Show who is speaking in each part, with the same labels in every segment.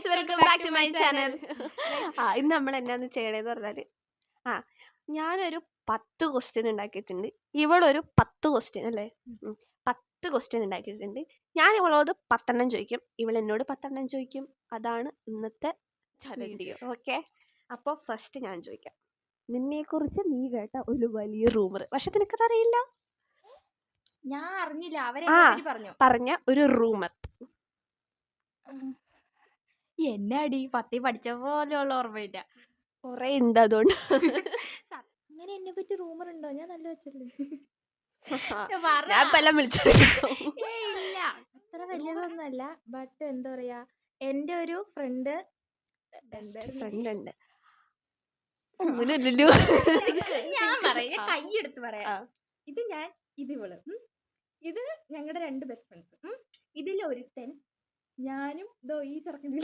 Speaker 1: Guys, welcome back to my channel. ഇന്ന് നമ്മൾ എന്നാന്ന് ചെയ്യണേന്ന് പറഞ്ഞാൽ ഞാനൊരു 10 ക്വസ്റ്റ്യൻ ഉണ്ടാക്കിയിട്ടുണ്ട്. ഇവളൊരു 10 ക്വസ്റ്റ്യൻ അല്ലേ 10 ക്വസ്റ്റ്യൻ ഉണ്ടാക്കിയിട്ടുണ്ട്. ഞാൻ ഇവളോട് 10 ചോദിക്കും, ഇവൾ എന്നോട് 10 ചോദിക്കും. അതാണ് ഇന്നത്തെ വീഡിയോ. ഓക്കെ, അപ്പോൾ ഫസ്റ്റ് ഞാൻ ചോദിക്കാം. നിന്നെക്കുറിച്ച് നീ കേട്ട ഒരു വലിയ റൂമർ, പക്ഷെ നിനക്കതറിയില്ല.
Speaker 2: ഞാൻ അറിഞ്ഞില്ല,
Speaker 1: പറഞ്ഞ ഒരു റൂമർ.
Speaker 2: എന്നാടി 10 പഠിച്ച പോലെയുള്ള ഓർമ്മയില്ല,
Speaker 1: കുറെ ഉണ്ട്. അതുകൊണ്ട്
Speaker 2: അങ്ങനെ എന്നെ പറ്റി റൂമർ ഉണ്ടോ? ഞാൻ നല്ല വെച്ചല്ലേ.
Speaker 1: ഞാൻ വിളിച്ചത്
Speaker 2: ഇല്ല, അത്ര വലിയതൊന്നുമല്ല. ബട്ട് എന്താ പറയാ, എൻ്റെ ഒരു ഫ്രണ്ട്
Speaker 1: ഉണ്ട്. അങ്ങനെയല്ലല്ലോ,
Speaker 2: ഞാൻ പറയാം, കൈയെടുത്ത് പറയാം. ഇതിവള് ഇത് ഞങ്ങളുടെ 2 ബെസ്റ്റ് ഫ്രണ്ട്സ്. ഇതിലൊരുത്തൻ ഞാനും ഈ ചെറുക്കൻ്റെ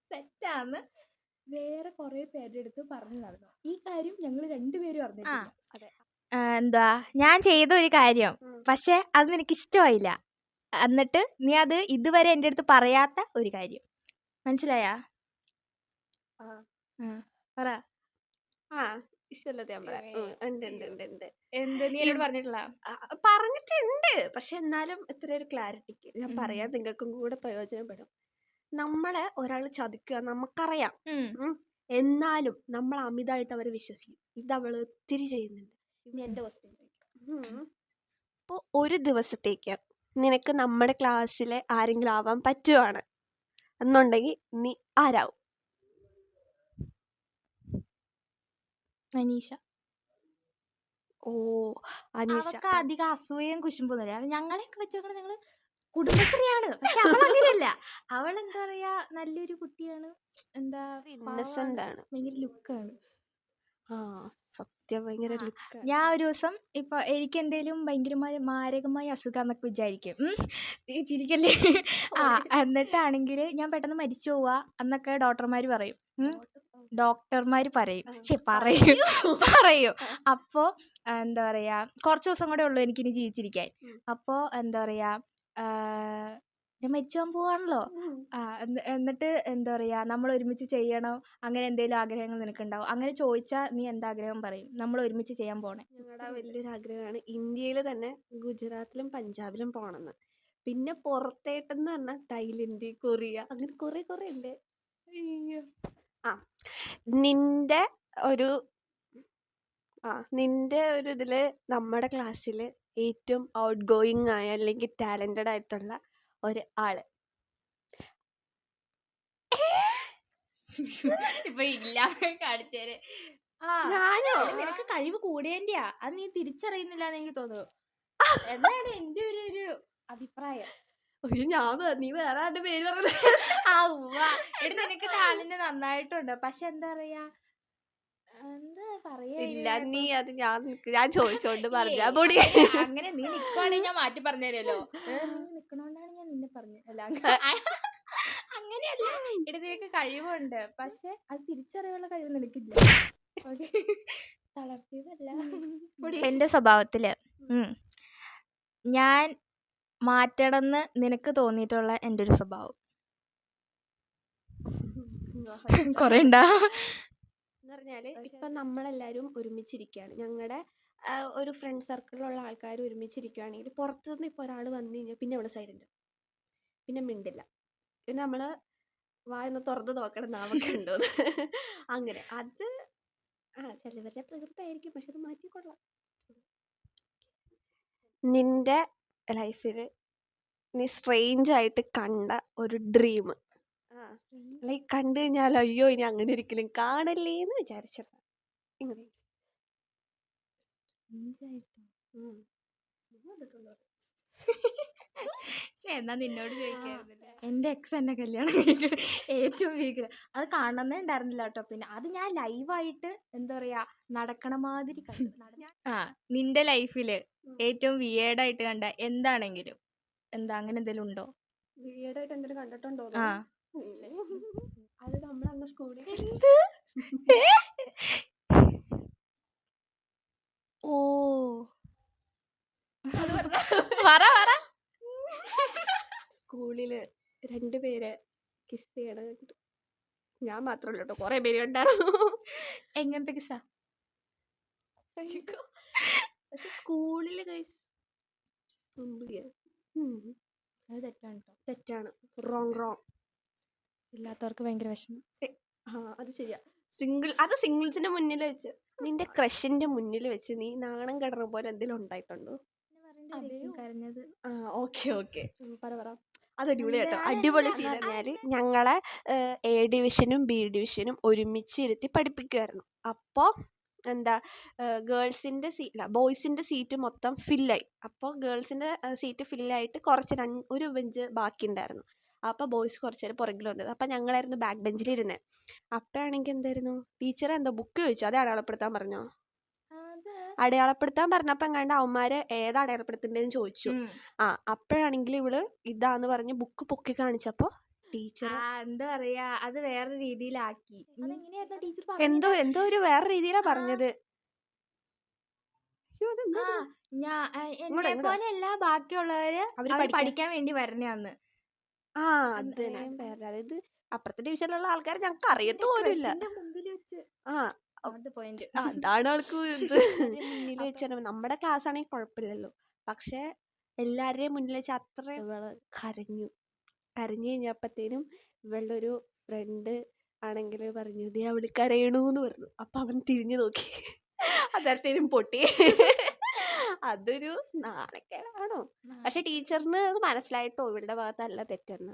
Speaker 2: സെറ്റാന്ന് വേറെ കുറെ പേരുടെ അടുത്ത് പറഞ്ഞു നടന്നു. ഈ കാര്യം ഞങ്ങൾ 2 പേരും അറിഞ്ഞിട്ടില്ല. എന്താ ഞാൻ ചെയ്ത ഒരു കാര്യം, പക്ഷെ അത് നിനക്ക് ഇഷ്ടമായില്ല. എന്നിട്ട് നീ അത് ഇതുവരെ എൻ്റെ അടുത്ത് പറയാത്ത ഒരു കാര്യം. മനസ്സിലായാ? പറ.
Speaker 1: പറഞ്ഞിട്ടുണ്ട്, പക്ഷെ എന്നാലും ഇത്ര ഒരു ക്ലാരിറ്റിക്ക് ഞാൻ പറയാൻ നിങ്ങൾക്കും കൂടെ പ്രയോജനപ്പെടും. നമ്മളെ ഒരാൾ ചതിക്കുക നമുക്കറിയാം, എന്നാലും നമ്മൾ അമിതമായിട്ട് അവരെ വിശ്വസിക്കും. ഇത് അവള് ഒത്തിരി ചെയ്യുന്നുണ്ട്. ഇനി എന്റെ ക്വസ്റ്റ്യൻ ചോദിക്കാം. അപ്പോൾ ഒരു ദിവസത്തേക്ക് നിനക്ക് നമ്മുടെ ക്ലാസ്സിലെ ആരെങ്കിലും ആവാൻ പറ്റുവാണ് എന്നുണ്ടെങ്കിൽ നീ ആരാവും?
Speaker 2: അനീഷ.
Speaker 1: ഓ, അനീഷ.
Speaker 2: അവൾക്ക് അധികം അസൂയയും കുശുമ്പൊന്നുമില്ല. ഞങ്ങളെയൊക്കെ വെച്ചോക്കണം, ഞങ്ങള് കുടുംബശ്രീയാണ്. പക്ഷെ അവൾ അങ്ങനെയല്ല. അവൾ എന്താ പറയാ, നല്ലൊരു കുട്ടിയാണ്. എന്താ,
Speaker 1: ഇന്നസെന്റ് ആണ്,
Speaker 2: ഭയങ്കര ലുക്കാണ്.
Speaker 1: സത്യം, ഭയങ്കര ലുക്ക്.
Speaker 2: ഞാൻ ഒരു ദിവസം ഇപ്പൊ എനിക്ക് എന്തേലും ഭയങ്കരമായ മാരകമായ അസുഖം എന്നൊക്കെ വിചാരിക്കും. ചിരിക്കല്ലേ. എന്നിട്ടാണെങ്കിൽ ഞാൻ പെട്ടെന്ന് മരിച്ചു പോവാ എന്നൊക്കെ ഡോക്ടർമാർ പറയും. പറയും. അപ്പോൾ എന്താ പറയാ, കുറച്ച് ദിവസം കൂടെ ഉള്ളൂ എനിക്കിനി ജീവിച്ചിരിക്കാൻ. അപ്പോൾ എന്താ പറയാ, ഞാൻ മരിച്ചു പോകാൻ പോവാണല്ലോ. എന്നിട്ട് എന്താ പറയാ, നമ്മൾ ഒരുമിച്ച് ചെയ്യണം, അങ്ങനെ എന്തെങ്കിലും ആഗ്രഹങ്ങൾ നിനക്കുണ്ടാവും. അങ്ങനെ ചോദിച്ചാൽ നീ എന്താഗ്രഹം പറയും? നമ്മൾ ഒരുമിച്ച് ചെയ്യാൻ പോണേ.
Speaker 1: ഞങ്ങളുടെ വലിയൊരു ആഗ്രഹമാണ് ഇന്ത്യയിൽ തന്നെ ഗുജറാത്തിലും പഞ്ചാബിലും പോകണമെന്ന്. പിന്നെ പുറത്തേട്ടെന്ന് പറഞ്ഞാൽ തായ്ലൻഡ്, കൊറിയ, അങ്ങനെ കുറെ ഉണ്ട്. നിന്റെ ഒരു ഇതില് നമ്മുടെ ക്ലാസ്സിൽ ഏറ്റവും ഔട്ട് ഗോയിങ് ആയ അല്ലെങ്കിൽ ടാലന്റഡ് ആയിട്ടുള്ള ഒരു ആള്
Speaker 2: ഇപ്പൊ ഇല്ല, കാണിച്ചേര്. നിനക്ക് കഴിവ് കൂടേണ്ടിയാ, അത് നീ തിരിച്ചറിയുന്നില്ല എന്ന് എനിക്ക് തോന്നുന്നു. എന്നാണ് എന്റെ ഒരു അഭിപ്രായം.
Speaker 1: നീ വേറെ ആരുടെ പേര് പറഞ്ഞത്?
Speaker 2: നിനക്ക് ടാലന്റ് നന്നായിട്ടുണ്ട്, പക്ഷെ എന്താ പറയാ,
Speaker 1: ഇല്ല, നീ അത് ഞാൻ ചോദിച്ചോണ്ട് പറഞ്ഞ
Speaker 2: അങ്ങനെ നീ നിക്കുവാണെങ്കിൽ ഞാൻ മാറ്റി പറഞ്ഞുതരല്ലോ. നിക്കണോണ്ടാണ് ഞാൻ നിന്നെ പറഞ്ഞല്ല. അങ്ങനെയല്ല, നിനക്ക് കഴിവുണ്ട്, പക്ഷെ അത് തിരിച്ചറിയാനുള്ള കഴിവ് നിനക്കില്ല. തളർത്തിയതല്ല. എന്റെ സ്വഭാവത്തില് ഞാൻ മാറ്റണമെന്ന് നിനക്ക് തോന്നിയിട്ടുള്ള എൻ്റെ ഒരു സ്വഭാവം കൊറേ ഉണ്ടാ
Speaker 1: എന്ന് പറഞ്ഞാല്, ഇപ്പൊ നമ്മളെല്ലാരും ഒരുമിച്ചിരിക്കുകയാണ്, ഞങ്ങളുടെ ഒരു ഫ്രണ്ട് സർക്കിളിലുള്ള ആൾക്കാർ ഒരുമിച്ചിരിക്കുകയാണെങ്കിൽ പുറത്തുനിന്ന് ഇപ്പൊ ഒരാൾ വന്നു കഴിഞ്ഞാൽ പിന്നെ അവള് സൈലന്റ്, പിന്നെ മിണ്ടില്ല. പിന്നെ നമ്മള് വായൊന്ന് തുറന്ന് നോക്കണം നാമൊക്കെ അങ്ങനെ. അത് ചിലവരുടെ പ്രകൃതി ആയിരിക്കും, പക്ഷെ അത് മാറ്റിക്കൊള്ളാം. നിന്റെ ലൈഫിൽ നീ സ്ട്രേഞ്ച് ആയിട്ട് കണ്ട ഒരു ഡ്രീം, ലൈക്ക് കണ്ടു കഴിഞ്ഞാൽ അയ്യോ ഇനി അങ്ങനെ ഒരിക്കലും കാണല്ലേ എന്ന് വിചാരിച്ചത്. ഇങ്ങനെ
Speaker 2: എന്നാ നിന്നോട് ചോദിക്കായിരുന്നില്ല. എൻ്റെ എക്സ് എന്നെ കല്യാണം ഏറ്റവും ഭീകരം, അത് കാണണമെന്നേ ഉണ്ടായിരുന്നില്ല കേട്ടോ. പിന്നെ അത് ഞാൻ ലൈവായിട്ട് എന്താ പറയാ നടക്കണ മാതിരി നിന്റെ ലൈഫില് ഏറ്റവും വിയേർഡായിട്ട് കണ്ട എന്താണെങ്കിലും, എന്താ അങ്ങനെ എന്തെങ്കിലും ഉണ്ടോ?
Speaker 1: വിയേർഡായിട്ട് എന്തെങ്കിലും കണ്ടിട്ടുണ്ടോ? അത് നമ്മളന്ന് സ്കൂളിൽ സ്കൂളില് 2 പേര് കിസ് ചെയ്യണുണ്ട്. ഞാൻ മാത്രമല്ല കേട്ടോ, കുറേ പേര് ഉണ്ടായിരുന്നു.
Speaker 2: എങ്ങനത്തെ കിസ്സാ?
Speaker 1: പക്ഷെ സ്കൂളിൽ
Speaker 2: അത് തെറ്റാണ് കേട്ടോ.
Speaker 1: തെറ്റാണ്. റോങ്.
Speaker 2: ഇല്ലാത്തവർക്ക് ഭയങ്കര വിഷമം.
Speaker 1: അത് ശരിയാ. സിംഗിൾസിന്റെ മുന്നിൽ വെച്ച്, നിന്റെ ക്രഷിന്റെ മുന്നിൽ വെച്ച് നീ നാണം കെടണ പോലെ എന്തെങ്കിലും ഉണ്ടായിട്ടുണ്ടോ?
Speaker 2: കരഞ്ഞത്.
Speaker 1: ഓക്കെ പറ. അത് അടിപൊളി കേട്ടോ, അടിപൊളി സീൻ. പറഞ്ഞാല് ഞങ്ങളെ A ഡിവിഷനും B ഡിവിഷനും ഒരുമിച്ച് ഇരുത്തി പഠിപ്പിക്കുമായിരുന്നു. അപ്പോൾ എന്താ ഗേൾസിൻ്റെ ബോയ്സിൻ്റെ സീറ്റ് മൊത്തം ഫില്ലായി. അപ്പോൾ ഗേൾസിൻ്റെ സീറ്റ് ഫില്ലായിട്ട് ഒരു ബെഞ്ച് ബാക്കി ഉണ്ടായിരുന്നു. അപ്പോൾ ബോയ്സ് കുറച്ച് നേരം പുറകിൽ വന്നത്. അപ്പോൾ ഞങ്ങളായിരുന്നു ബാക്ക് ബെഞ്ചിലിരുന്നത്. അപ്പോഴാണെങ്കിൽ എന്തായിരുന്നു, ടീച്ചർ എന്തോ ബുക്ക് ചോദിച്ചു, അത് അടയാളപ്പെടുത്താൻ പറഞ്ഞോ. അടയാളപ്പെടുത്താൻ പറഞ്ഞപ്പോൾ എങ്ങാണ്ട് അവന്മാർ ഏതാ അടയാളപ്പെടുത്തേണ്ടതെന്ന് ചോദിച്ചു. അപ്പോഴാണെങ്കിൽ ഇവള് ഇതാന്ന് പറഞ്ഞ് ബുക്ക് പൊക്കി കാണിച്ചപ്പോൾ ടീച്ചർ
Speaker 2: എന്താ പറയാ, അത് വേറെ രീതിയിലാക്കി.
Speaker 1: എന്തോ ഒരു വേറെ രീതിയിലാ പറഞ്ഞത്.
Speaker 2: എന്നെ പോലെയല്ല ബാക്കിയുള്ളവര് പഠിക്കാൻ വേണ്ടി വരണയാന്ന്.
Speaker 1: അതായത് അപ്പുറത്തെ ഡിവിഷനിലുള്ള ആൾക്കാർ ഞങ്ങൾക്ക് അറിയത്ത് പോലില്ല. അതാണ് ആൾക്ക് മുന്നിൽ വെച്ച് നമ്മുടെ ക്ലാസ് ആണെങ്കിൽ കുഴപ്പമില്ലല്ലോ, പക്ഷെ എല്ലാവരുടെയും മുന്നിൽ വെച്ച് അത്ര ഇവള് കരഞ്ഞു കഴിഞ്ഞപ്പോഴത്തേനും ഇവളുടെ ഒരു ഫ്രണ്ട് ആണെങ്കിൽ പറഞ്ഞു, ദേ അവള് കരയണൂന്ന് പറഞ്ഞു. അപ്പൊ അവൻ തിരിഞ്ഞു നോക്കി, അന്നേരത്തേനും പൊട്ടി. അതൊരു നാണക്കേടാണോ? പക്ഷെ ടീച്ചറിന് അത് മനസ്സിലായിട്ടോ ഇവളുടെ ഭാഗത്തല്ല തെറ്റെന്ന്.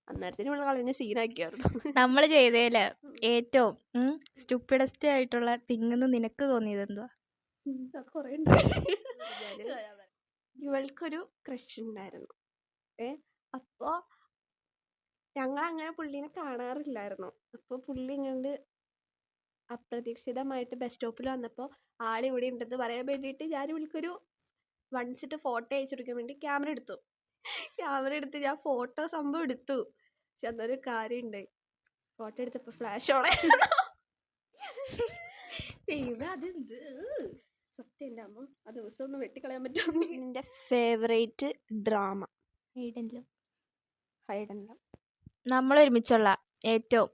Speaker 1: അന്നേരത്തിന് ഇവള് കളഞ്ഞ സീനാക്കിയായിരുന്നു.
Speaker 2: നമ്മൾ ചെയ്തേല് ഏറ്റവും സ്റ്റുപ്പിഡസ്റ്റ് ആയിട്ടുള്ള തിങ്ങെന്ന് നിനക്ക് തോന്നിയത് എന്തുവാ?
Speaker 1: കുറേ ഇവൾക്കൊരു ക്രഷ് ഉണ്ടായിരുന്നു. അപ്പോൾ ഞങ്ങളങ്ങനെ പുള്ളീനെ കാണാറില്ലായിരുന്നു. അപ്പോൾ പുള്ളി ഇങ്ങോട്ട് അപ്രതീക്ഷിതമായിട്ട് ബസ് സ്റ്റോപ്പിൽ വന്നപ്പോൾ ആളിവിടെ ഉണ്ടെന്ന് പറയാൻ വേണ്ടിയിട്ട് ഞാൻ ഇവൾക്കൊരു വൺസിട്ട് ഫോട്ടോ അയച്ചു കൊടുക്കാൻ വേണ്ടി ക്യാമറ എടുത്ത് ഞാൻ ഫോട്ടോ സംഭവം എടുത്തു. പക്ഷെ അന്നൊരു കാര്യമുണ്ട്, ഫോട്ടോ എടുത്തപ്പോൾ ഫ്ലാഷ് ഓണേ. അതെന്ത് സത്യം എൻ്റെ അമ്മ, ആ ദിവസം ഒന്ന് വെട്ടിക്കളയാൻ പറ്റുമോ? നിന്റെ ഫേവറേറ്റ് ഡ്രാമ? ഹൈഡ്.
Speaker 2: നമ്മളൊരുമിച്ചുള്ള ഏറ്റവും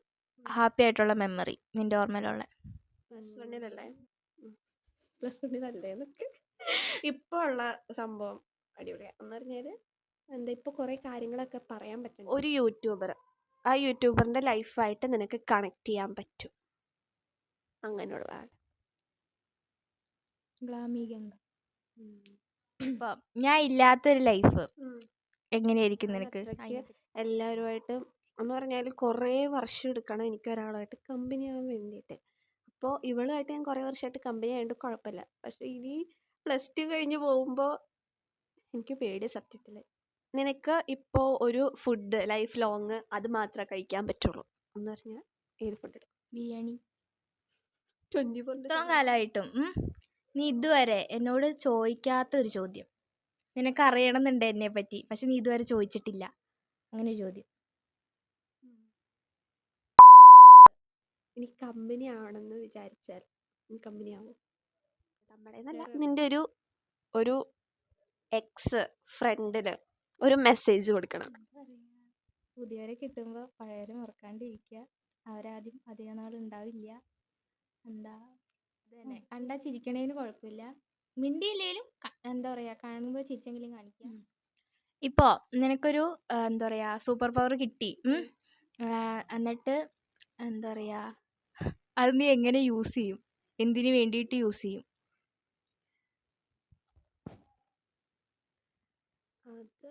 Speaker 2: ഹാപ്പി ആയിട്ടുള്ള മെമ്മറി നിന്റെ ഓർമ്മയിലുള്ള?
Speaker 1: പ്ലസ് വണ്ണിലല്ലേ എന്നൊക്കെ. ഇപ്പോൾ ഉള്ള സംഭവം അടിപൊളിയാണ് എന്ന് പറഞ്ഞാൽ എന്താ, ഇപ്പോൾ കുറേ കാര്യങ്ങളൊക്കെ പറയാൻ പറ്റും. ഒരു യൂട്യൂബർ, ആ യൂട്യൂബറിൻ്റെ ലൈഫായിട്ട് നിനക്ക് കണക്ട് ചെയ്യാൻ പറ്റും, അങ്ങനെയുള്ള ആൾ.
Speaker 2: ഇപ്പം ഞാൻ ഇല്ലാത്തൊരു ലൈഫ് എങ്ങനെയായിരിക്കും നിനക്ക്?
Speaker 1: എല്ലാവരുമായിട്ട് എന്ന് പറഞ്ഞാൽ കുറേ വർഷം എടുക്കണം എനിക്ക് ഒരാളായിട്ട് കമ്പനി ആവാൻ വേണ്ടിയിട്ട്. അപ്പോൾ ഇവളുമായിട്ട് ഞാൻ കുറേ വർഷമായിട്ട് കമ്പനി ആയതുകൊണ്ട് കുഴപ്പമില്ല. പക്ഷേ ഇനി +2 കഴിഞ്ഞ് പോകുമ്പോൾ എനിക്ക് പേടി സത്യത്തിൽ. നിനക്ക് ഇപ്പോൾ ഒരു ഫുഡ് ലൈഫ് ലോങ് അത് മാത്രമേ കഴിക്കാൻ പറ്റുള്ളൂ എന്ന് പറഞ്ഞാൽ ഏത് ഫുഡ്?
Speaker 2: ബിരിയാണി.
Speaker 1: 24
Speaker 2: ഇത്രയും കാലമായിട്ടും നീ ഇതുവരെ എന്നോട് ചോദിക്കാത്തൊരു ചോദ്യം, നിനക്കറിയണമെന്നുണ്ട് എന്നെ പറ്റി, പക്ഷെ നീ ഇതുവരെ ചോദിച്ചിട്ടില്ല, അങ്ങനെ ഒരു ചോദ്യം.
Speaker 1: ഇനി കമ്പനി ആവണമെന്ന് വിചാരിച്ചാൽ നീ കമ്പനി ആവും? നമ്മുടെ നിൻ്റെ ഒരു എക്സ് ഫ്രണ്ടിന് ഒരു മെസ്സേജ് കൊടുക്കണം.
Speaker 2: പുതിയവരെ കിട്ടുമ്പോൾ പഴയവരെ മറക്കാണ്ടിരിക്കുക. അവരാദ്യം അധികം നാളുണ്ടാവില്ല. എന്താ ഇത് തന്നെ, കണ്ടാൽ ചിരിക്കണേന് കുഴപ്പമില്ല, മിണ്ടിയില്ലേലും എന്താ പറയുക, കാണുമ്പോൾ ചിരിച്ചെങ്കിലും കാണിക്കുക. ഇപ്പോൾ നിനക്കൊരു എന്താ പറയുക സൂപ്പർ പവർ കിട്ടി, എന്നിട്ട് എന്താ പറയുക അത് നീ എങ്ങനെ യൂസ് ചെയ്യും? എന്തിനു വേണ്ടിയിട്ട് യൂസ് ചെയ്യും?
Speaker 1: അത്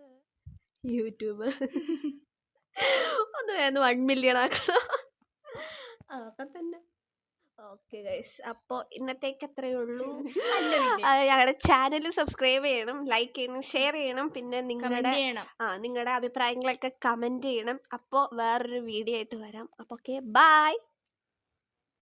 Speaker 1: യൂട്യൂബ് ഒന്ന് വേണം 1 മില്യൺ ആക്കണം, അപ്പം തന്നെ. ഓക്കെ ഗൈസ്, അപ്പോൾ ഇന്നത്തേക്ക് അത്രയേ ഉള്ളൂ. ഞങ്ങളുടെ ചാനൽ സബ്സ്ക്രൈബ് ചെയ്യണം, ലൈക്ക് ചെയ്യണം, ഷെയർ ചെയ്യണം, പിന്നെ നിങ്ങളുടെ അഭിപ്രായങ്ങളൊക്കെ കമൻറ്റ് ചെയ്യണം. അപ്പോൾ വേറൊരു വീഡിയോ ആയിട്ട് വരാം. അപ്പോൾ ഓക്കെ, ബൈ.